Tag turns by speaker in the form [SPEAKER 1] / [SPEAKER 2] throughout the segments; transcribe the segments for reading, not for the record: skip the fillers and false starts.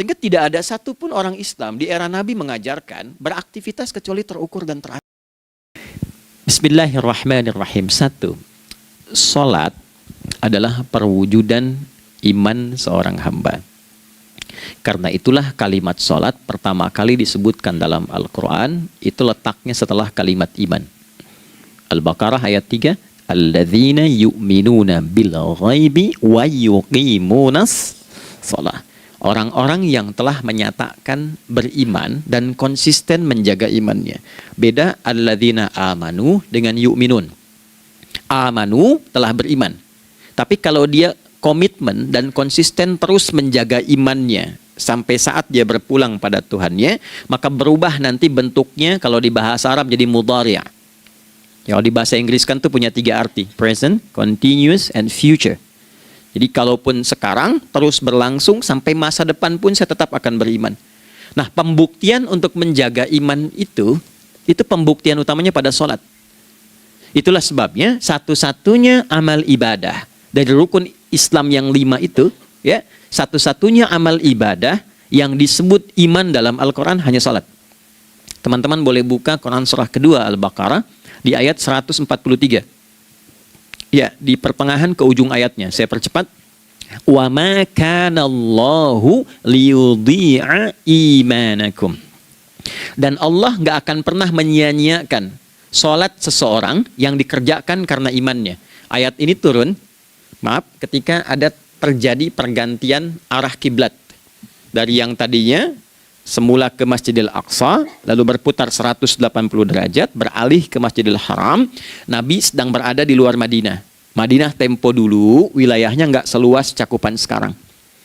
[SPEAKER 1] Sehingga tidak ada satupun orang Islam di era Nabi mengajarkan beraktivitas kecuali terukur dan teratur. Bismillahirrahmanirrahim. 1. Salat adalah perwujudan iman seorang hamba. Karena itulah kalimat salat pertama kali disebutkan dalam Al-Quran, itu letaknya setelah kalimat iman. Al-Baqarah ayat 3, alladzina yu'minuna bil ghaibi wa yuqimunas shalah. Orang-orang yang telah menyatakan beriman dan konsisten menjaga imannya. Beda alladzina amanu dengan yu'minun. Amanu telah beriman. Tapi kalau dia komitmen dan konsisten terus menjaga imannya sampai saat dia berpulang pada Tuhannya, maka berubah nanti bentuknya kalau di bahasa Arab jadi mudhari'. Kalau di bahasa Inggris kan tuh punya 3 arti. Present, continuous, and future. Jadi kalaupun sekarang terus berlangsung sampai masa depan pun saya tetap akan beriman. Nah, pembuktian untuk menjaga iman itu pembuktian utamanya pada sholat. Itulah sebabnya satu-satunya amal ibadah dari rukun Islam yang 5 itu, ya, satu-satunya amal ibadah yang disebut iman dalam Al-Quran hanya sholat. Teman-teman boleh buka Quran surah kedua Al-Baqarah di ayat 143. Ya, di pertengahan ke ujung ayatnya. Saya percepat. Wa ma kana Allahu liyudhi'a imanakum. Dan Allah nggak akan pernah menyia-nyiakan salat seseorang yang dikerjakan karena imannya. Ayat ini turun, ketika ada terjadi pergantian arah kiblat. Dari yang tadinya semula ke Masjidil Aqsa, lalu berputar 180 derajat, beralih ke Masjidil Haram. Nabi sedang berada di luar Madinah. Madinah tempo dulu, wilayahnya nggak seluas cakupan sekarang.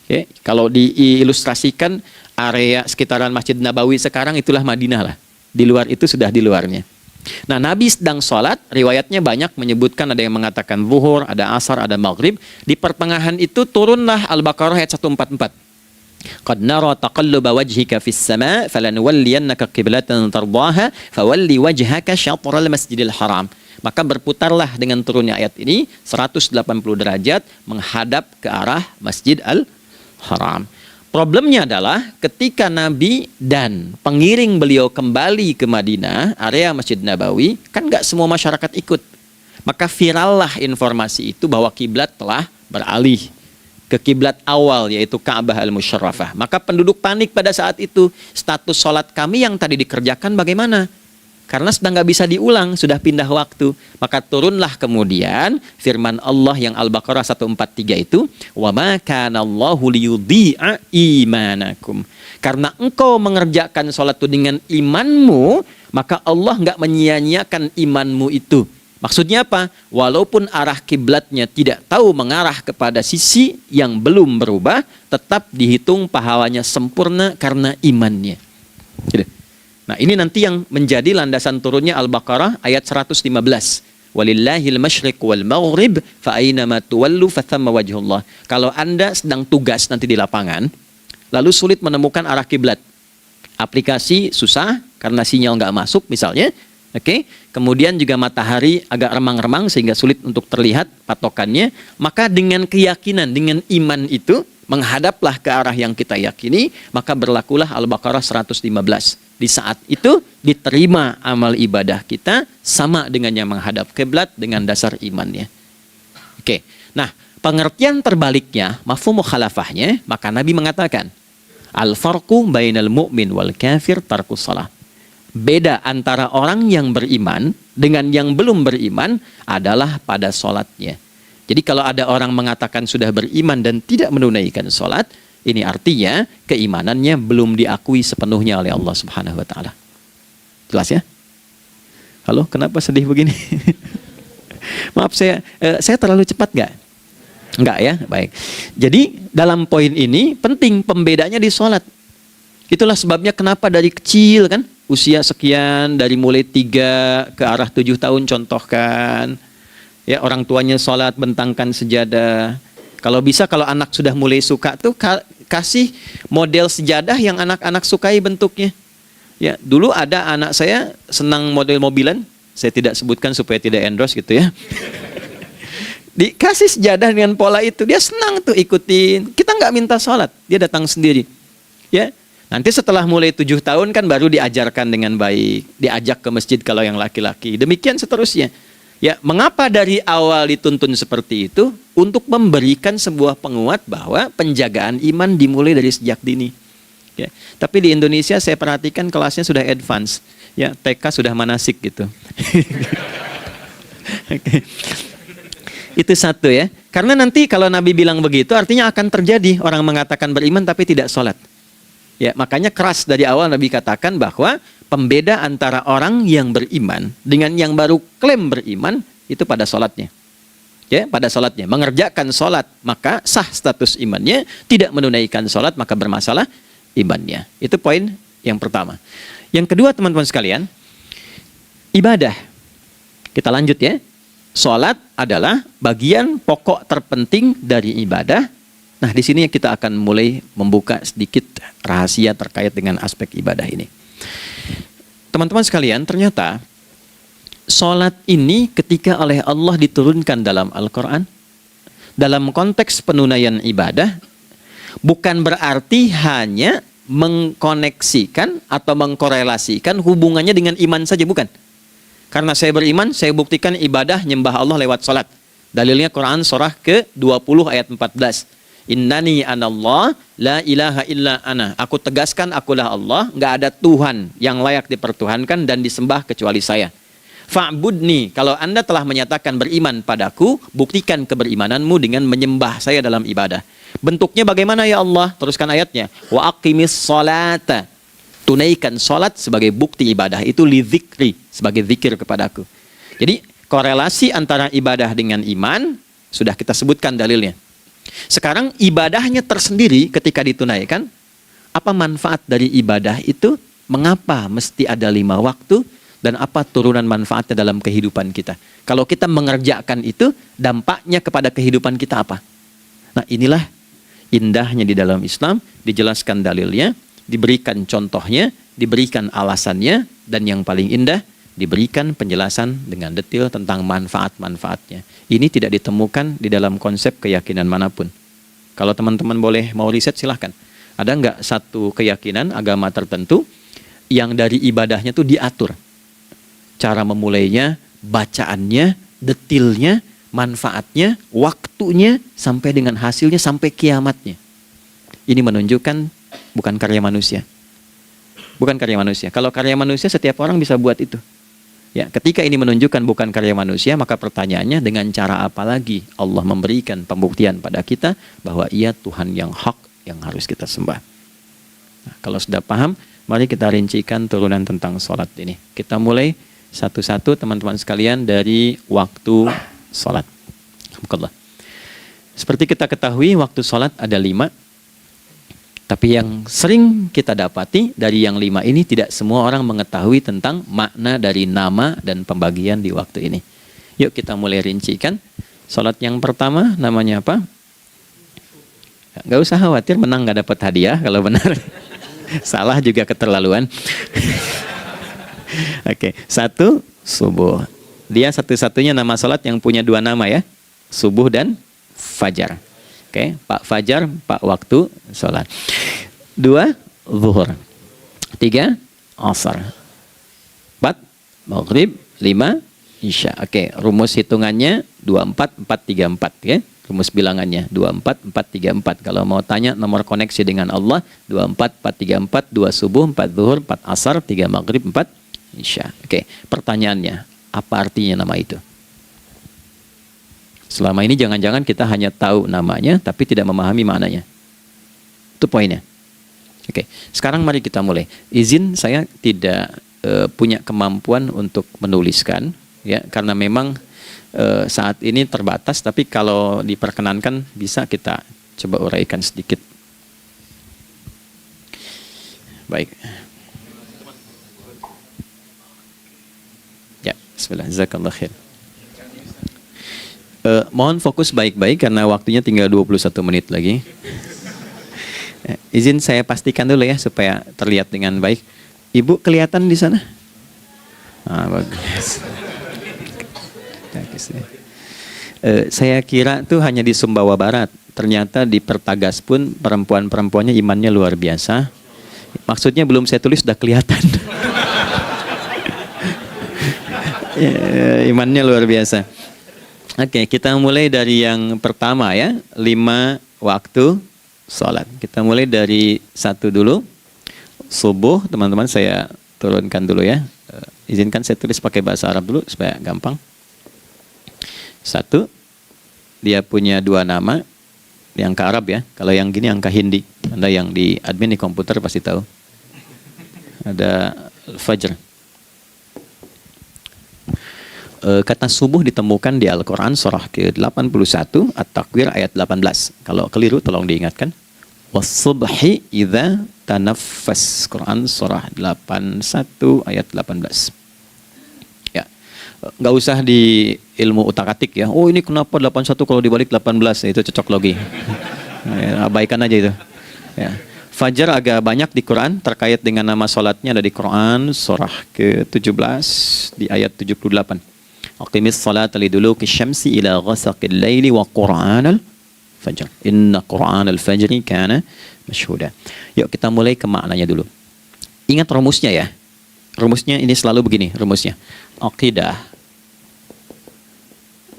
[SPEAKER 1] Okay. Kalau diilustrasikan, area sekitaran Masjid Nabawi sekarang itulah Madinah lah. Di luar itu sudah di luarnya. Nah, Nabi sedang sholat, riwayatnya banyak menyebutkan, ada yang mengatakan zuhur, ada asar, ada maghrib. Di pertengahan itu turunlah Al-Baqarah ayat 144. Qad nara taqalluba wajhika fis sama' falanuwalliyannaka qiblatan tardaha fawalli wajhaka syatral masjidil haram. Maka berputarlah dengan turunnya ayat ini 180 derajat menghadap ke arah Masjid Al-Haram. Problemnya adalah ketika Nabi dan pengiring beliau kembali ke Madinah, area Masjid Nabawi, kan nggak semua masyarakat ikut. Maka virallah informasi itu bahwa kiblat telah beralih ke kiblat awal, yaitu Ka'bah Al-Musyarrafah. Maka penduduk panik pada saat itu. Status sholat kami yang tadi dikerjakan bagaimana? Karena sudah nggak bisa diulang, sudah pindah waktu. Maka turunlah kemudian firman Allah yang Al-Baqarah 143 itu, wa ma kana Allahu liyudhi'a imanakum. Karena engkau mengerjakan sholat itu dengan imanmu, maka Allah nggak menyia-nyiakan imanmu itu. Maksudnya apa? Walaupun arah kiblatnya tidak tahu mengarah kepada sisi yang belum berubah, tetap dihitung pahalanya sempurna karena imannya. Gitu. Nah, ini nanti yang menjadi landasan turunnya Al-Baqarah ayat 115. Walillahil masyriq wal maghrib fa aynama tuwallu fathamma wajhullah. Kalau Anda sedang tugas nanti di lapangan, lalu sulit menemukan arah kiblat. Aplikasi susah karena sinyal nggak masuk misalnya. Oke, kemudian juga matahari agak remang-remang sehingga sulit untuk terlihat patokannya. Maka dengan keyakinan, dengan iman itu, menghadaplah ke arah yang kita yakini, maka berlakulah Al-Baqarah 115. Di saat itu diterima amal ibadah kita sama dengan yang menghadap kiblat dengan dasar imannya. Oke, nah pengertian terbaliknya, mafhum mukhalafahnya, maka Nabi mengatakan, al-farqu bainal mu'min wal kafir tarkus shalah. Beda antara orang yang beriman dengan yang belum beriman adalah pada sholatnya. Jadi kalau ada orang mengatakan sudah beriman dan tidak menunaikan sholat, ini artinya keimanannya belum diakui sepenuhnya oleh Allah Subhanahu wa Ta'ala. Jelas ya? Halo, kenapa sedih begini? Maaf, saya terlalu cepat nggak? Enggak ya? Baik. Jadi dalam poin ini penting pembedanya di sholat. Itulah sebabnya kenapa dari kecil kan, usia sekian, dari mulai 3 ke arah 7 tahun contohkan. Ya, orang tuanya sholat, bentangkan sejadah. Kalau bisa, kalau anak sudah mulai suka tuh kasih model sejadah yang anak-anak sukai bentuknya. Ya, dulu ada anak saya senang model mobilan, saya tidak sebutkan supaya tidak endorse gitu ya. Dikasih sejadah dengan pola itu, dia senang tuh ikutin. Kita nggak minta sholat, dia datang sendiri. Ya, nanti setelah mulai 7 tahun kan baru diajarkan dengan baik, diajak ke masjid kalau yang laki-laki. Demikian seterusnya. Ya, mengapa dari awal dituntun seperti itu? Untuk memberikan sebuah penguat bahwa penjagaan iman dimulai dari sejak dini. Ya, tapi di Indonesia saya perhatikan kelasnya sudah advance. Ya, TK sudah manasik gitu. Oke. Itu satu ya. Karena nanti kalau Nabi bilang begitu artinya akan terjadi orang mengatakan beriman tapi tidak sholat. Ya, makanya keras dari awal Nabi katakan bahwa pembeda antara orang yang beriman dengan yang baru klaim beriman itu pada sholatnya. Ya, pada sholatnya. Mengerjakan sholat maka sah status imannya, tidak menunaikan sholat maka bermasalah imannya. Itu poin yang pertama. Yang kedua teman-teman sekalian, ibadah. Kita lanjut ya. Sholat adalah bagian pokok terpenting dari ibadah. Nah, di sini kita akan mulai membuka sedikit rahasia terkait dengan aspek ibadah ini. Teman-teman sekalian, ternyata sholat ini ketika oleh Allah diturunkan dalam Al-Quran, dalam konteks penunaian ibadah, bukan berarti hanya mengkoneksikan atau mengkorelasikan hubungannya dengan iman saja, bukan. Karena saya beriman, saya buktikan ibadah nyembah Allah lewat sholat. Dalilnya Quran surah ke-20 ayat 14. Innani anallah la ilaha illa ana. Aku tegaskan akulah Allah, nggak ada Tuhan yang layak dipertuhankan dan disembah kecuali saya. Fa'budni, kalau Anda telah menyatakan beriman padaku, buktikan keberimananmu dengan menyembah saya dalam ibadah. Bentuknya bagaimana ya Allah? Teruskan ayatnya. Wa aqimis sholata. Tunaikan sholat sebagai bukti ibadah. Itu li dzikri, sebagai zikir kepadaku. Jadi korelasi antara ibadah dengan iman sudah kita sebutkan dalilnya. Sekarang ibadahnya tersendiri ketika ditunaikan. Apa manfaat dari ibadah itu? Mengapa mesti ada 5 waktu? Dan apa turunan manfaatnya dalam kehidupan kita? Kalau kita mengerjakan itu, dampaknya kepada kehidupan kita apa? Nah, inilah indahnya di dalam Islam, dijelaskan dalilnya, diberikan contohnya, diberikan alasannya, dan yang paling indah, diberikan penjelasan dengan detail tentang manfaat-manfaatnya. Ini tidak ditemukan di dalam konsep keyakinan manapun. Kalau teman-teman boleh mau riset, silahkan. Ada nggak satu keyakinan agama tertentu yang dari ibadahnya tuh diatur? Cara memulainya, bacaannya, detailnya, manfaatnya, waktunya, sampai dengan hasilnya, sampai kiamatnya. Ini menunjukkan bukan karya manusia. Bukan karya manusia. Kalau karya manusia, setiap orang bisa buat itu. Ya, ketika ini menunjukkan bukan karya manusia, maka pertanyaannya dengan cara apa lagi Allah memberikan pembuktian pada kita bahwa Ia Tuhan yang hak yang harus kita sembah. Nah, kalau sudah paham, mari kita rincikan turunan tentang sholat ini. Kita mulai satu-satu teman-teman sekalian dari waktu sholat. Alhamdulillah. Seperti kita ketahui, waktu sholat ada 5. Tapi yang sering kita dapati dari yang 5 ini tidak semua orang mengetahui tentang makna dari nama dan pembagian di waktu ini. Yuk kita mulai rincikan. Sholat yang pertama namanya apa? Gak usah khawatir, menang gak dapat hadiah kalau benar. Salah juga keterlaluan. Oke, 1 subuh. Dia satu-satunya nama sholat yang punya 2 nama ya. Subuh dan fajar. Oke, Pak Fajar, Pak waktu sholat. 2 zuhur. 3 asar. 4 maghrib. 5 isya. Oke, rumus hitungannya 24 434 ya. Rumus bilangannya 24 434. Kalau mau tanya nomor koneksi dengan Allah 24 434, 2 subuh, 4 zuhur, 4 asar, 3 maghrib, 4 isya. Oke, pertanyaannya, apa artinya nama itu? Selama ini jangan-jangan kita hanya tahu namanya tapi tidak memahami maknanya. Itu poinnya. Oke, sekarang mari kita mulai. Izin saya tidak punya kemampuan untuk menuliskan ya, karena memang saat ini terbatas, tapi kalau diperkenankan bisa kita coba uraikan sedikit. Baik. Ya, bismillah, jazakallah khair. Mohon fokus baik-baik karena waktunya tinggal 21 menit lagi. Izin saya pastikan dulu ya supaya terlihat dengan baik. Ibu kelihatan di sana? Bagus. Saya kira tuh hanya di Sumbawa Barat. Ternyata di Pertagas pun perempuan-perempuannya imannya luar biasa. Maksudnya belum saya tulis sudah kelihatan. Imannya luar biasa. Oke, kita mulai dari yang pertama ya, 5 waktu sholat. Kita mulai dari 1 dulu. Subuh, teman-teman saya turunkan dulu ya. Izinkan saya tulis pakai bahasa Arab dulu supaya gampang. 1, dia punya 2 nama. Yang ke Arab ya, kalau yang gini angka Hindi. Anda yang di admin di komputer pasti tahu. Ada Fajr. Kata subuh ditemukan di Al-Quran surah ke-81 At-Takwir ayat 18. Kalau keliru tolong diingatkan. Was-subhi idza tanaffas. Quran surah 81 ayat 18. Ya. Nggak usah di ilmu utak-atik ya. Oh ini kenapa 81 kalau dibalik 18? Itu cocok logi. Ya, abaikan aja itu. Ya. Fajar agak banyak di Quran terkait dengan nama sholatnya ada di Quran surah ke-17 di ayat 78. Aqimis salata liduluki syamsi ila ghasaqil laili wa qur'anal fajr. Inna qur'anal fajri kana masyhuda. Yuk kita mulai ke maknanya dulu. Ingat rumusnya ya. Rumusnya ini selalu begini rumusnya. Aqidah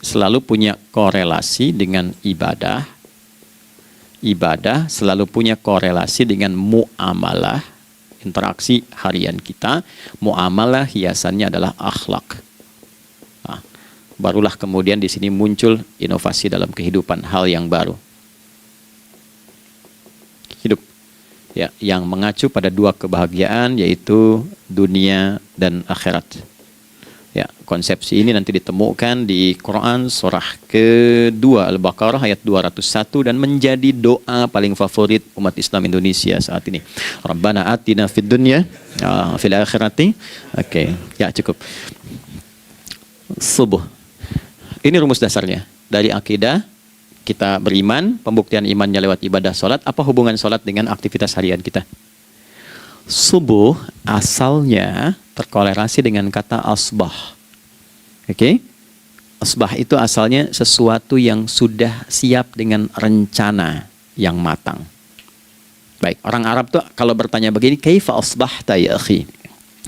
[SPEAKER 1] selalu punya korelasi dengan ibadah. Ibadah selalu punya korelasi dengan muamalah, interaksi harian kita. Muamalah hiasannya adalah akhlak. Nah, barulah kemudian di sini muncul inovasi dalam kehidupan, hal yang baru. Hidup ya, yang mengacu pada 2 kebahagiaan yaitu dunia dan akhirat. Ya, konsepsi ini nanti ditemukan di Quran surah ke-2 Al-Baqarah ayat 201 dan menjadi doa paling favorit umat Islam Indonesia saat ini. Rabbana atina fid dunya fil akhirati. Oke, ya cukup. Subuh. Ini rumus dasarnya. Dari akidah kita beriman, pembuktian imannya lewat ibadah sholat. Apa hubungan sholat dengan aktivitas harian kita? Subuh asalnya terkolerasi dengan kata asbah. Oke? Asbah itu asalnya sesuatu yang sudah siap dengan rencana yang matang. Baik, orang Arab tuh kalau bertanya begini, kaifa asbahta ya akhi?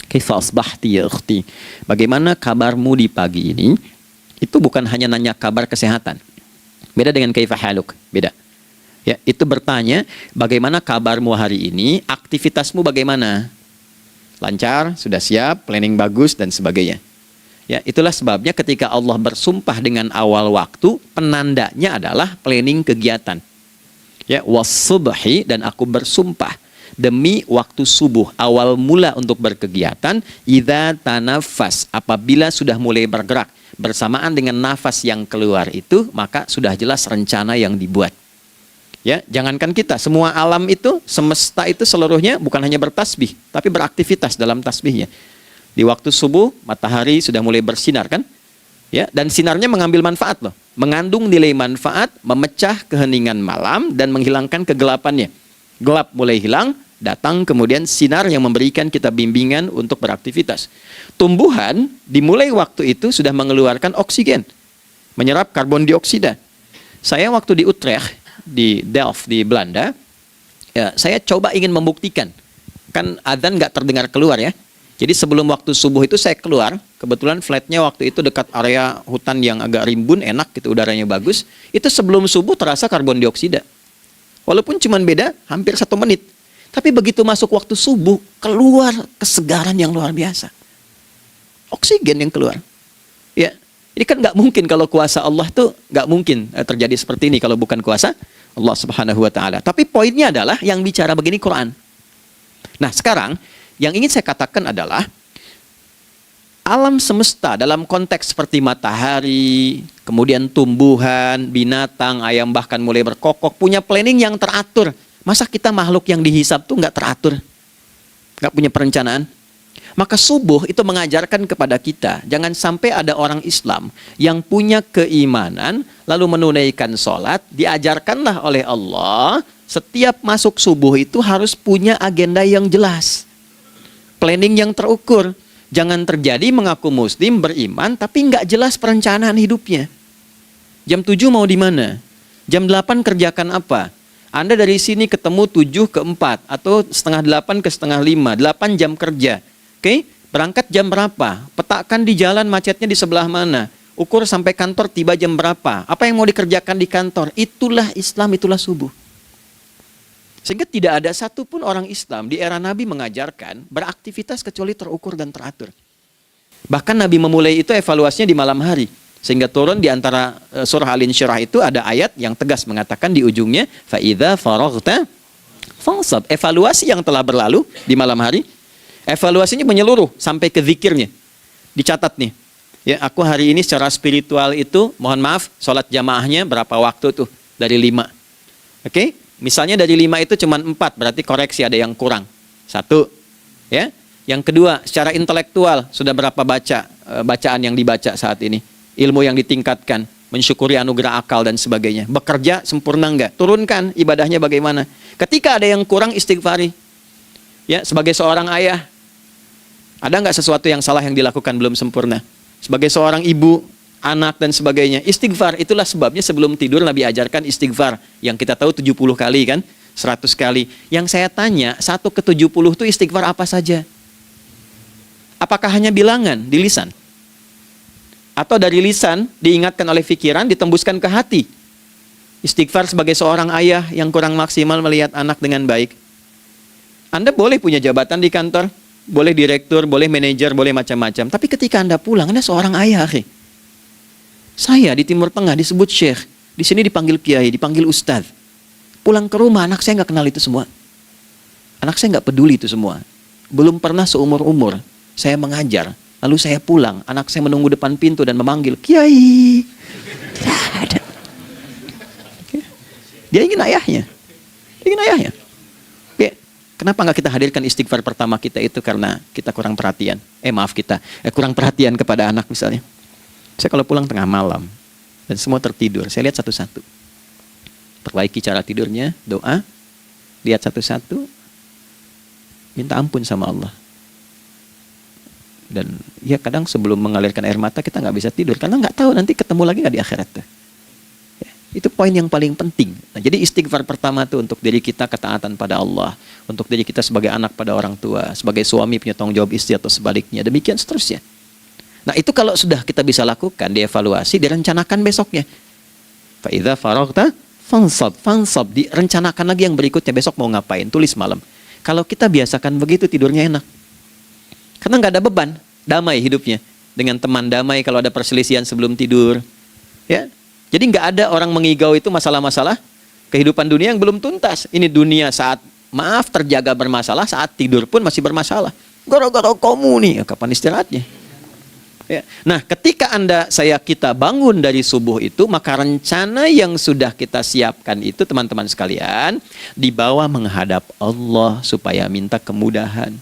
[SPEAKER 1] Kaifa asbahti ya ukhti? Bagaimana kabarmu di pagi ini? Itu bukan hanya nanya kabar kesehatan. Beda dengan kaifa haluk, beda. Ya, itu bertanya, bagaimana kabarmu hari ini? Aktivitasmu bagaimana? Lancar, sudah siap, planning bagus dan sebagainya. Ya, itulah sebabnya ketika Allah bersumpah dengan awal waktu, penandanya adalah planning kegiatan. Ya, was-subhi, dan aku bersumpah demi waktu subuh, awal mula untuk berkegiatan, idza tanafas, apabila sudah mulai bergerak bersamaan dengan nafas yang keluar itu, maka sudah jelas rencana yang dibuat. Ya, jangankan kita, semua alam itu, semesta itu seluruhnya bukan hanya bertasbih, tapi beraktivitas dalam tasbihnya. Di waktu subuh, matahari sudah mulai bersinar kan? Ya, dan sinarnya mengambil manfaat loh, mengandung nilai manfaat, memecah keheningan malam dan menghilangkan kegelapannya. Gelap mulai hilang, datang kemudian sinar yang memberikan kita bimbingan untuk beraktivitas. Tumbuhan dimulai waktu itu sudah mengeluarkan oksigen, menyerap karbon dioksida. Saya waktu di Utrecht, di Delft di Belanda, ya, saya coba ingin membuktikan. Kan adzan nggak terdengar keluar ya. Jadi sebelum waktu subuh itu saya keluar, kebetulan flatnya waktu itu dekat area hutan yang agak rimbun, enak gitu, udaranya bagus. Itu sebelum subuh terasa karbon dioksida. Walaupun cuma beda hampir 1 menit. Tapi begitu masuk waktu subuh, keluar kesegaran yang luar biasa. Oksigen yang keluar. Ya, ini kan nggak mungkin kalau kuasa Allah tuh nggak mungkin terjadi seperti ini kalau bukan kuasa Allah Subhanahu wa Ta'ala. Tapi poinnya adalah yang bicara begini Quran. Nah, sekarang yang ingin saya katakan adalah alam semesta dalam konteks seperti matahari, kemudian tumbuhan, binatang, ayam bahkan mulai berkokok, punya planning yang teratur. Masa kita makhluk yang dihisab tuh nggak teratur? Nggak punya perencanaan? Maka subuh itu mengajarkan kepada kita, jangan sampai ada orang Islam yang punya keimanan, lalu menunaikan sholat, diajarkanlah oleh Allah, setiap masuk subuh itu harus punya agenda yang jelas. Planning yang terukur. Jangan terjadi mengaku muslim, beriman, tapi nggak jelas perencanaan hidupnya. Jam 7 mau di mana? Jam 8 kerjakan apa? Anda dari sini ketemu 7 ke 4 atau setengah 8 ke setengah 5, 8 jam kerja. Oke? Berangkat jam berapa? Petakan di jalan macetnya di sebelah mana? Ukur sampai kantor tiba jam berapa? Apa yang mau dikerjakan di kantor? Itulah Islam, itulah subuh. Sehingga tidak ada satupun orang Islam di era Nabi mengajarkan beraktivitas kecuali terukur dan teratur. Bahkan Nabi memulai itu evaluasinya di malam hari. Sehingga turun di antara surah Al-Insyirah itu ada ayat yang tegas mengatakan di ujungnya فَإِذَا فَرَغْتَ فَانْصَبْ. Evaluasi yang telah berlalu di malam hari, evaluasinya menyeluruh sampai ke zikirnya. Dicatat nih. Ya, aku hari ini secara spiritual itu, mohon maaf, sholat jamaahnya berapa waktu tuh? Dari 5. Oke? Misalnya dari 5 itu cuma 4, berarti koreksi ada yang kurang. 1. Ya. Yang kedua, secara intelektual sudah berapa bacaan yang dibaca saat ini? Ilmu yang ditingkatkan, mensyukuri anugerah akal dan sebagainya. Bekerja sempurna enggak? Turunkan ibadahnya bagaimana? Ketika ada yang kurang, istighfari. Ya, sebagai seorang ayah, ada enggak sesuatu yang salah yang dilakukan belum sempurna? Sebagai seorang ibu, anak dan sebagainya, istighfar. Itulah sebabnya sebelum tidur Nabi ajarkan istighfar. Yang kita tahu 70 kali kan? 100 kali. Yang saya tanya, 1 ke 70 itu istighfar apa saja? Apakah hanya bilangan di lisan? Atau dari lisan diingatkan oleh pikiran, ditembuskan ke hati? Istighfar sebagai seorang ayah yang kurang maksimal melihat anak dengan baik. Anda boleh punya jabatan di kantor, boleh direktur, boleh manajer, boleh macam-macam. Tapi ketika Anda pulang, Anda seorang ayah. Saya di Timur Tengah disebut syekh, di sini dipanggil kiai, dipanggil ustadz. Pulang ke rumah, anak saya nggak kenal itu semua. Anak saya nggak peduli itu semua. Belum pernah seumur-umur saya mengajar. Lalu saya pulang, anak saya menunggu depan pintu dan memanggil, Kiai. Dia ingin ayahnya. Oke. Kenapa nggak kita hadirkan istighfar pertama kita itu? Karena kita kurang perhatian. Kurang perhatian kepada anak misalnya. Saya kalau pulang tengah malam, dan semua tertidur, saya lihat satu-satu. Perbaiki cara tidurnya, doa, lihat satu-satu, minta ampun sama Allah. Dan ya kadang sebelum mengalirkan air mata kita nggak bisa tidur karena nggak tahu nanti ketemu lagi nggak di akhirat. Ya, itu poin yang paling penting. Nah, jadi istighfar pertama tuh untuk diri kita, ketaatan pada Allah, untuk diri kita sebagai anak pada orang tua, sebagai suami punya tanggung jawab istri atau sebaliknya, demikian seterusnya. Nah itu kalau sudah kita bisa lakukan, dievaluasi, direncanakan besoknya. Fa'idha faraghta fansab, direncanakan lagi yang berikutnya, besok mau ngapain, tulis malam. Kalau kita biasakan begitu, tidurnya enak. Karena nggak ada beban, damai hidupnya. Dengan teman damai kalau ada perselisihan sebelum tidur. Ya, jadi nggak ada orang mengigau itu masalah-masalah kehidupan dunia yang belum tuntas. Ini dunia saat terjaga bermasalah, saat tidur pun masih bermasalah. Gara-gara kamu nih, kapan istirahatnya? Ya. Nah, ketika kita bangun dari subuh itu, maka rencana yang sudah kita siapkan itu, teman-teman sekalian, dibawa menghadap Allah supaya minta kemudahan,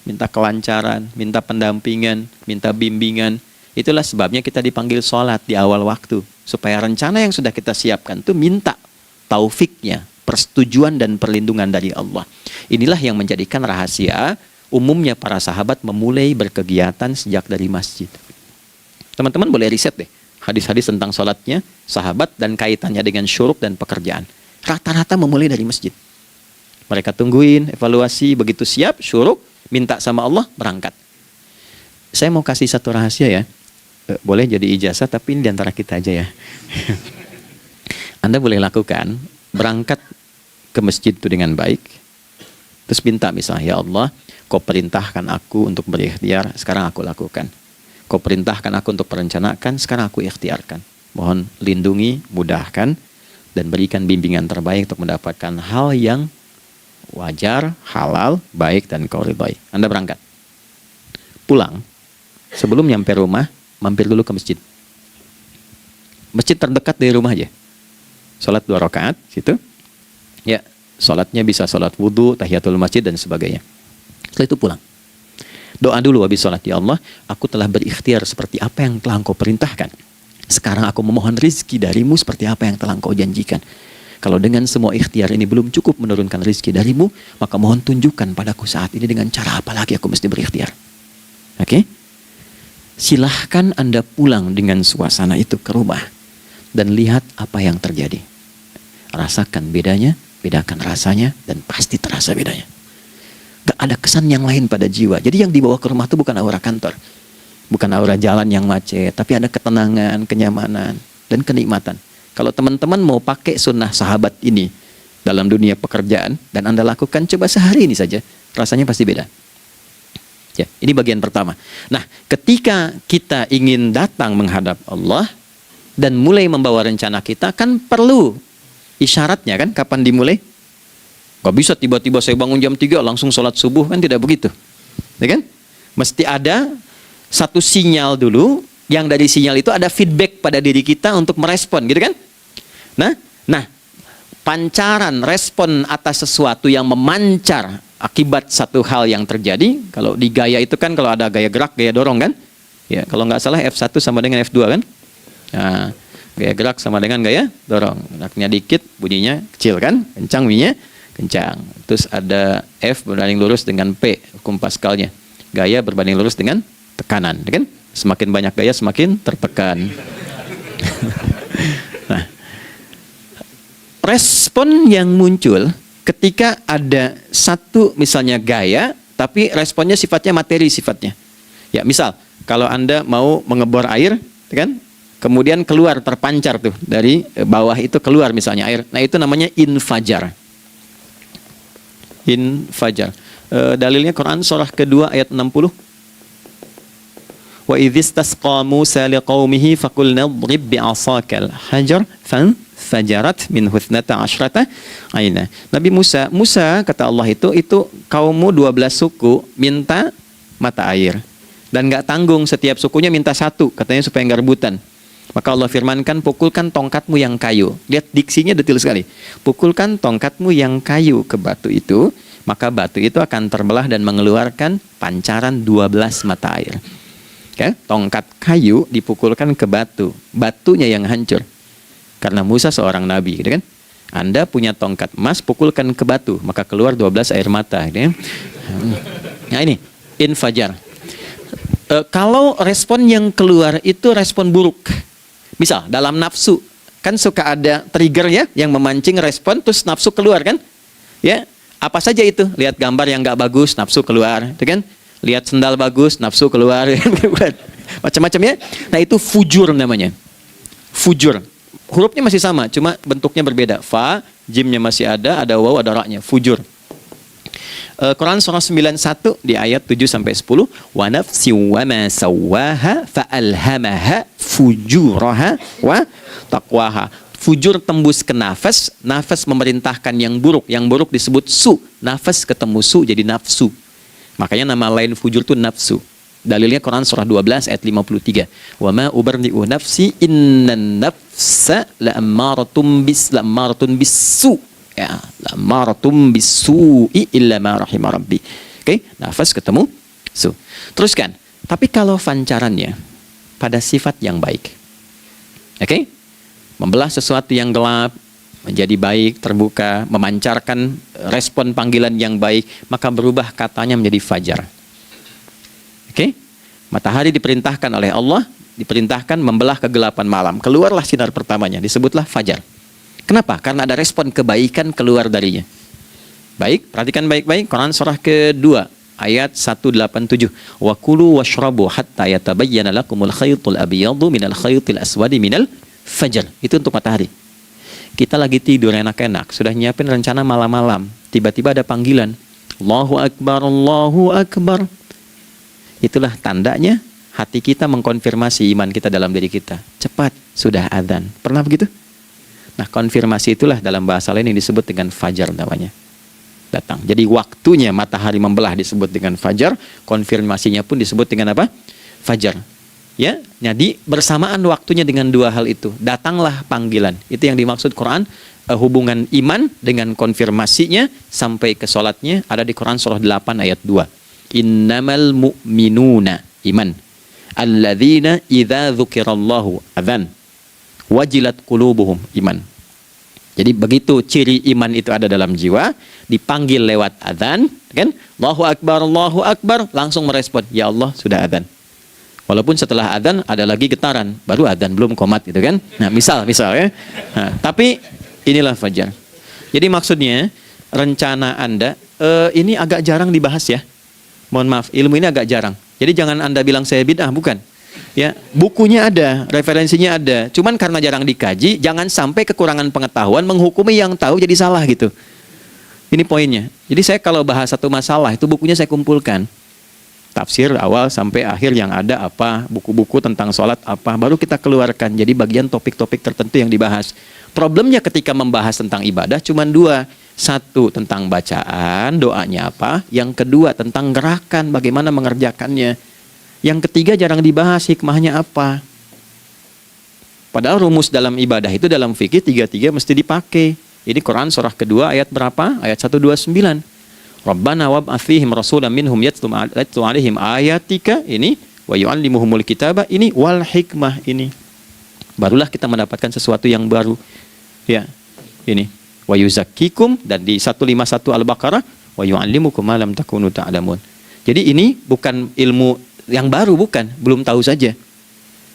[SPEAKER 1] minta kelancaran, minta pendampingan, minta bimbingan. Itulah sebabnya kita dipanggil sholat di awal waktu. Supaya rencana yang sudah kita siapkan itu minta taufiknya, persetujuan dan perlindungan dari Allah. Inilah yang menjadikan rahasia umumnya para sahabat memulai berkegiatan sejak dari masjid. Teman-teman boleh riset deh hadis-hadis tentang sholatnya sahabat dan kaitannya dengan syuruk dan pekerjaan. Rata-rata memulai dari masjid. Mereka tungguin, evaluasi, begitu siap, syuruk, minta sama Allah, berangkat. Saya mau kasih satu rahasia ya. Boleh jadi ijazah, tapi ini diantara kita aja ya. Anda boleh lakukan, berangkat ke masjid itu dengan baik. Terus minta misalnya, ya Allah, Kau perintahkan aku untuk berikhtiar, sekarang aku lakukan. Kau perintahkan aku untuk merencanakan, sekarang aku ikhtiarkan. Mohon lindungi, mudahkan, dan berikan bimbingan terbaik untuk mendapatkan hal yang wajar, halal, baik, dan kau ridhoi. Anda berangkat. Pulang, sebelum nyampe rumah, mampir dulu ke masjid. Masjid terdekat dari rumah aja. Sholat 2 rakaat, situ. Ya, sholatnya bisa sholat wudhu, tahiyatul masjid, dan sebagainya. Setelah itu pulang. Doa dulu habis sholat. Ya Allah, aku telah berikhtiar seperti apa yang telah Engkau perintahkan. Sekarang aku memohon rizki darimu seperti apa yang telah Engkau janjikan. Kalau dengan semua ikhtiar ini belum cukup menurunkan rizki darimu, maka mohon tunjukkan padaku saat ini dengan cara apa lagi aku mesti berikhtiar. Oke? Silahkan Anda pulang dengan suasana itu ke rumah. dan lihat apa yang terjadi. Rasakan bedanya, bedakan rasanya, dan pasti terasa bedanya. Gak ada kesan yang lain pada jiwa. Jadi yang dibawa ke rumah itu bukan aura kantor, bukan aura jalan yang macet, tapi ada ketenangan, kenyamanan, dan kenikmatan. Kalau teman-teman mau pakai sunnah sahabat ini dalam dunia pekerjaan, dan Anda lakukan, coba sehari ini saja, rasanya pasti beda. Ya, ini bagian pertama. Nah, ketika kita ingin datang menghadap Allah dan mulai membawa rencana kita, kan perlu isyaratnya kan, kapan dimulai? Gak bisa tiba-tiba saya bangun jam 3 langsung sholat subuh, kan tidak begitu. Ya kan? Mesti ada satu sinyal dulu, yang dari sinyal itu ada feedback pada diri kita untuk merespon, gitu kan? Nah, pancaran respon atas sesuatu yang memancar akibat satu hal yang terjadi. Kalau di gaya itu kan, kalau ada gaya gerak, gaya dorong kan? Ya, kalau nggak salah F1 sama dengan F2 kan? Nah, gaya gerak sama dengan gaya dorong. Geraknya dikit, bunyinya kecil kan? Kencang bunyinya, kencang. Terus ada F berbanding lurus dengan P, hukum Pascalnya. Gaya berbanding lurus dengan tekanan, kan? Semakin banyak gaya, semakin tertekan. Nah, respon yang muncul ketika ada satu misalnya gaya, tapi responnya sifatnya materi sifatnya. Ya, misal kalau Anda mau mengebor air, kan? Kemudian keluar terpancar tuh dari bawah itu keluar misalnya air. Nah, itu namanya infajar. Infajar. Dalilnya Quran surah kedua ayat 60. Wa idzistasqa Musa liqaumihi faqulna idrib bi'asakal hajar fajarat min huthnata asyrata aina. Nabi Musa kata Allah itu kaummu 12 suku minta mata air. Dan nggak tanggung, setiap sukunya minta satu, katanya supaya nggak rebutan. Maka Allah firmankan, pukulkan tongkatmu yang kayu. Lihat diksinya detil sekali. Pukulkan tongkatmu yang kayu ke batu itu, maka batu itu akan terbelah dan mengeluarkan pancaran 12 mata air. Okay? Tongkat kayu dipukulkan ke batu, batunya yang hancur. Karena Musa seorang nabi, gitu kan? Anda punya tongkat emas, pukulkan ke batu, maka keluar 12 air mata. Gitu kan? Nah ini, infajar. Kalau respon yang keluar itu respon buruk. Misal, dalam nafsu, kan suka ada trigger ya, yang memancing respon, terus nafsu keluar kan? Ya, apa saja itu? Lihat gambar yang nggak bagus, nafsu keluar, gitu kan? Lihat sendal bagus, nafsu keluar, macam-macam ya. Nah itu fujur namanya. Fujur. Hurufnya masih sama, cuma bentuknya berbeda. Fa, jimnya masih ada waw, ada ra-nya. Fujur. Quran surah 91 di ayat 7-10. Wa nafsi wa ma sawwaha fa alhamaha fujuraha wa taqwaha. Fujur tembus ke nafas, nafas memerintahkan yang buruk disebut su. Nafas ketemu su jadi nafsu. Makanya nama lain fujur itu nafsu. Dalilnya Quran surah 12 ayat 53. Wa ma ubarni'u nafsi innan nafsa la'ammaratun bisu. Ya, la'ammaratun bisu'i illa ma rahima rabbi. Oke, nafas ketemu su. Teruskan. Tapi kalau pancarannya pada sifat yang baik. Oke? Membelah sesuatu yang gelap menjadi baik, terbuka, memancarkan respon panggilan yang baik, maka berubah katanya menjadi fajar. Oke? Matahari diperintahkan oleh Allah, diperintahkan membelah kegelapan malam. Keluarlah sinar pertamanya, disebutlah fajar. Kenapa? Karena ada respon kebaikan keluar darinya. Baik, perhatikan baik-baik. Quran surah kedua, ayat 187. Wa kulu washrabu hatta yatabayyana lakumul khaytul abyadu minal khaytil aswadi minal fajar. Itu untuk matahari. Kita lagi tidur enak-enak, sudah nyiapin rencana malam-malam. Tiba-tiba ada panggilan. Allahu Akbar, Allahu Akbar. Itulah tandanya hati kita mengkonfirmasi iman kita dalam diri kita. Cepat, sudah adzan. Pernah begitu? Nah, konfirmasi itulah dalam bahasa lain yang disebut dengan fajar namanya. Datang. Jadi waktunya matahari membelah disebut dengan fajar, konfirmasinya pun disebut dengan apa? Fajar. Ya, jadi bersamaan waktunya dengan dua hal itu. Datanglah panggilan. Itu yang dimaksud Quran, hubungan iman dengan konfirmasinya sampai ke sholatnya ada di Quran surah 8 ayat 2. Innamal mu'minuna iman alladzina idza dzukirallahu adzan wajilat qulubuhum iman. Jadi begitu ciri iman itu ada dalam jiwa, dipanggil lewat adzan, kan? Allahu Akbar, langsung merespon, ya Allah sudah adzan. Walaupun setelah adzan ada lagi getaran, baru adzan belum qomat gitu kan. Nah, misal ya. Nah, tapi inilah fajar. Jadi maksudnya rencana Anda ini agak jarang dibahas ya. Mohon maaf, ilmu ini agak jarang. Jadi jangan Anda bilang saya bid'ah, bukan. Ya, bukunya ada, referensinya ada. Cuman karena jarang dikaji, jangan sampai kekurangan pengetahuan menghukumi yang tahu jadi salah gitu. Ini poinnya. Jadi saya kalau bahas satu masalah itu bukunya saya kumpulkan. Tafsir awal sampai akhir yang ada apa, buku-buku tentang sholat apa, baru kita keluarkan. Jadi bagian topik-topik tertentu yang dibahas. Problemnya ketika membahas tentang ibadah cuma dua. Satu tentang bacaan, doanya apa. Yang kedua tentang gerakan, bagaimana mengerjakannya. Yang ketiga jarang dibahas hikmahnya apa. Padahal rumus dalam ibadah itu dalam fikih tiga-tiga mesti dipakai. Ini Quran surah kedua ayat berapa? Ayat 129. Rabbana wab'ats fihim rasulan minhum yatlu 'alaihim ayatika ini wa yu'allimuhumul kitaba ini wal hikmah ini. Barulah kita mendapatkan sesuatu yang baru. Ya. Ini wa yuzakkikum, dan di 151 Al-Baqarah wa yu'allimukum ma lam takunu ta'lamun. Jadi ini bukan ilmu yang baru, bukan, belum tahu saja.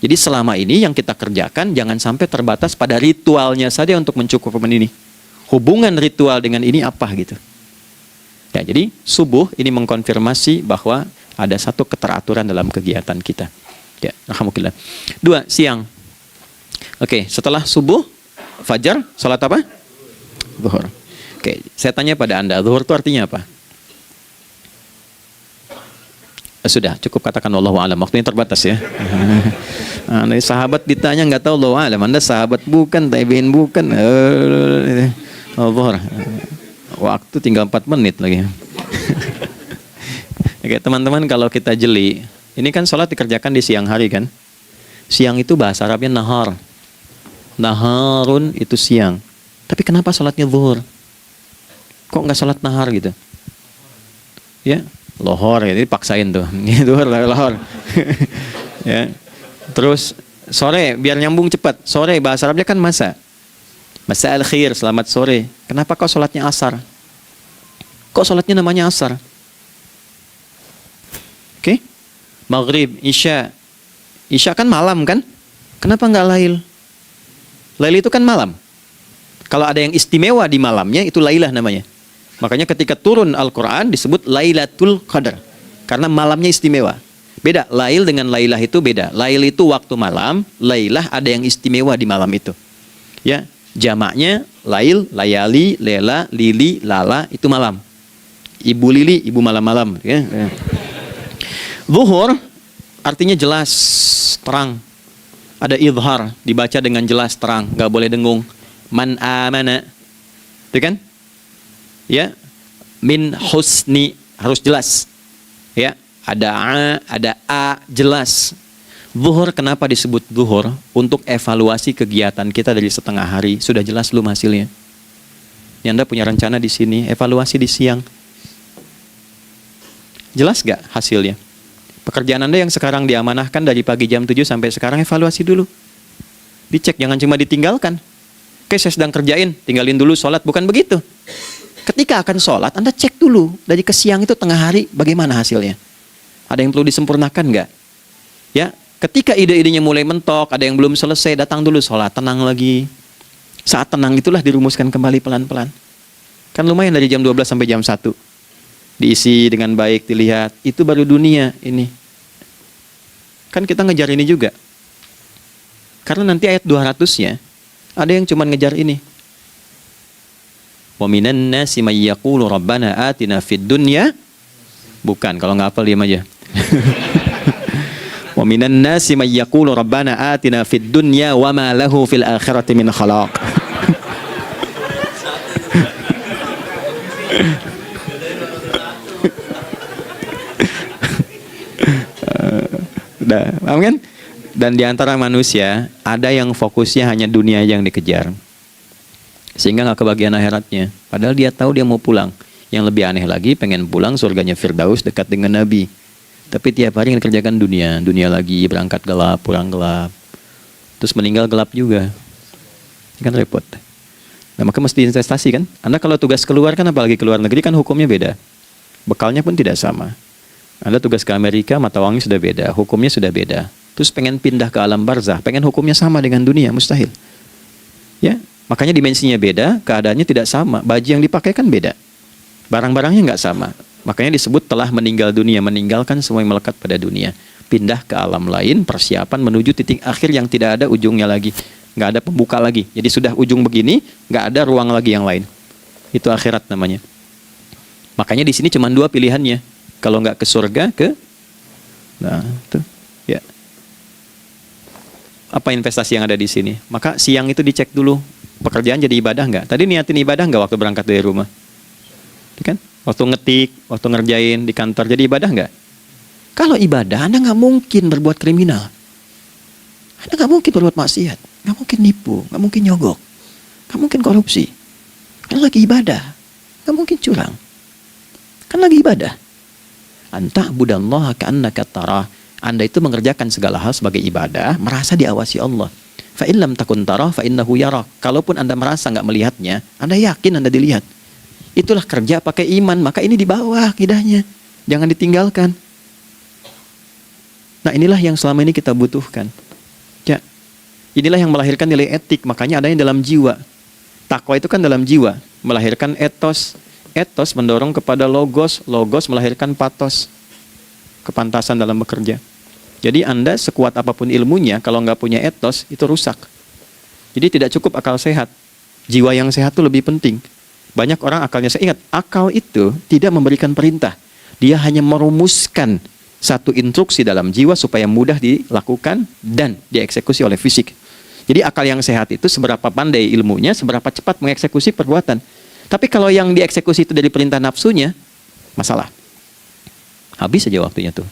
[SPEAKER 1] Jadi selama ini yang kita kerjakan jangan sampai terbatas pada ritualnya saja untuk mencukupkan ini. Hubungan ritual dengan ini apa gitu. Ya, jadi subuh ini mengkonfirmasi bahwa ada satu keteraturan dalam kegiatan kita. Ya, alhamdulillah. 2, siang. Oke, setelah subuh, fajar, salat apa? Zuhur. Oke, saya tanya pada Anda, zuhur itu artinya apa? Sudah, cukup katakan wallahu a'lam. Waktunya terbatas ya. Nah, sahabat ditanya nggak tahu wallahu a'lam. Anda sahabat bukan, tabi'in bukan. Zuhur. Waktu tinggal 4 menit lagi. Oke, teman-teman, kalau kita jeli, ini kan sholat dikerjakan di siang hari kan? Siang itu bahasa Arabnya nahar. Naharun itu siang. Tapi kenapa sholatnya zuhur? Kok nggak sholat nahar gitu? Ya, lohor ya, jadi paksain tuh. Zuhur, lohor. Ya. Terus sore, biar nyambung cepat. Sore bahasa Arabnya kan masa. Masa al-khir, selamat sore. Kenapa kok sholatnya asar? Kok sholatnya namanya asar? Oke? Maghrib, isya. Isya kan malam kan? Kenapa nggak lail? Lail itu kan malam. Kalau ada yang istimewa di malamnya, itu lailah namanya. Makanya ketika turun Al-Quran disebut Lailatul Qadar. Karena malamnya istimewa. Beda, lail dengan lailah itu beda. Lail itu waktu malam, lailah ada yang istimewa di malam itu. Ya. Jamaknya lail, layali, lela, lili, lala, itu malam. Ibu lili, ibu malam-malam. Ya. Zuhur artinya jelas, terang. Ada idhar, dibaca dengan jelas, terang, nggak boleh dengung. Man amana, itu kan? Ya, min husni, harus jelas. Ya, ada a, jelas. Zuhur kenapa disebut zuhur? Untuk evaluasi kegiatan kita dari setengah hari. Sudah jelas belum hasilnya? Ini Anda punya rencana di sini, evaluasi di siang. Jelas gak hasilnya? Pekerjaan Anda yang sekarang diamanahkan dari pagi jam 7 sampai sekarang, evaluasi dulu. Dicek, jangan cuma ditinggalkan. Oke, saya sedang kerjain, tinggalin dulu sholat. Bukan begitu. Ketika akan sholat, Anda cek dulu. Dari ke siang itu tengah hari, bagaimana hasilnya? Ada yang perlu disempurnakan gak? Ya. Ketika ide-idenya mulai mentok, ada yang belum selesai, datang dulu sholat, tenang lagi. Saat tenang itulah dirumuskan kembali pelan-pelan. Kan lumayan dari jam 12 sampai jam 1. Diisi dengan baik, dilihat. Itu baru dunia ini. Kan kita ngejar ini juga. Karena nanti ayat 200-nya, ada yang cuma ngejar ini. Wa minan nasi may yaqulu rabbana atina fid dunya. Bukan, kalau nggak hafal diam aja. Wa minan nasi may yaqulu rabbana atina fid dunya wa ma lahu fil akhirati min khalaq. Paham kan? Dan di antara manusia ada yang fokusnya hanya dunia yang dikejar. Sehingga nggak kebagian akhiratnya. Padahal dia tahu dia mau pulang. Yang lebih aneh lagi, pengen pulang surganya Firdaus dekat dengan Nabi. Tapi tiap hari kerjakan dunia lagi, berangkat gelap, pulang gelap. Terus meninggal gelap juga. Ini kan repot. Nah, maka mesti investasi kan? Anda kalau tugas keluar kan, apalagi keluar negeri kan hukumnya beda. Bekalnya pun tidak sama. Anda tugas ke Amerika, mata uangnya sudah beda, hukumnya sudah beda. Terus pengen pindah ke alam barzah, pengen hukumnya sama dengan dunia, mustahil. Ya, makanya dimensinya beda, keadaannya tidak sama. Baju yang dipakai kan beda, barang-barangnya nggak sama. Makanya disebut telah meninggal dunia, meninggalkan semua yang melekat pada dunia. Pindah ke alam lain, persiapan menuju titik akhir yang tidak ada ujungnya lagi. Nggak ada pembuka lagi. Jadi sudah ujung begini, nggak ada ruang lagi yang lain. Itu akhirat namanya. Makanya di sini cuma dua pilihannya. Kalau nggak ke surga, nah itu ya. Apa investasi yang ada di sini? Maka siang itu dicek dulu, pekerjaan jadi ibadah nggak? Tadi niatin ibadah nggak waktu berangkat dari rumah? Kan? Waktu ngetik, waktu ngerjain di kantor, jadi ibadah nggak? Kalau ibadah, Anda nggak mungkin berbuat kriminal. Anda nggak mungkin berbuat maksiat, nggak mungkin nipu, nggak mungkin nyogok, nggak mungkin korupsi. Kan lagi ibadah, nggak mungkin curang. Kan lagi ibadah. Anta budallaha ka'annaka tarah. Anda itu mengerjakan segala hal sebagai ibadah, merasa diawasi Allah. Fa in lam takun tarah fa innahu yarak. Kalaupun Anda merasa nggak melihatnya, Anda yakin Anda dilihat. Itulah kerja pakai iman, maka ini di bawah akidahnya. Jangan ditinggalkan. Nah, inilah yang selama ini kita butuhkan. Ya. Inilah yang melahirkan nilai etik, makanya adanya dalam jiwa. Takwa itu kan dalam jiwa, melahirkan etos. Etos mendorong kepada logos, logos melahirkan patos, kepantasan dalam bekerja. Jadi Anda sekuat apapun ilmunya, kalau nggak punya etos, itu rusak. Jadi tidak cukup akal sehat. Jiwa yang sehat itu lebih penting. Banyak orang akalnya, saya ingat, akal itu tidak memberikan perintah. Dia hanya merumuskan satu instruksi dalam jiwa supaya mudah dilakukan dan dieksekusi oleh fisik. Jadi akal yang sehat itu seberapa pandai ilmunya, seberapa cepat mengeksekusi perbuatan. Tapi kalau yang dieksekusi itu dari perintah nafsunya, masalah. Habis saja waktunya tuh.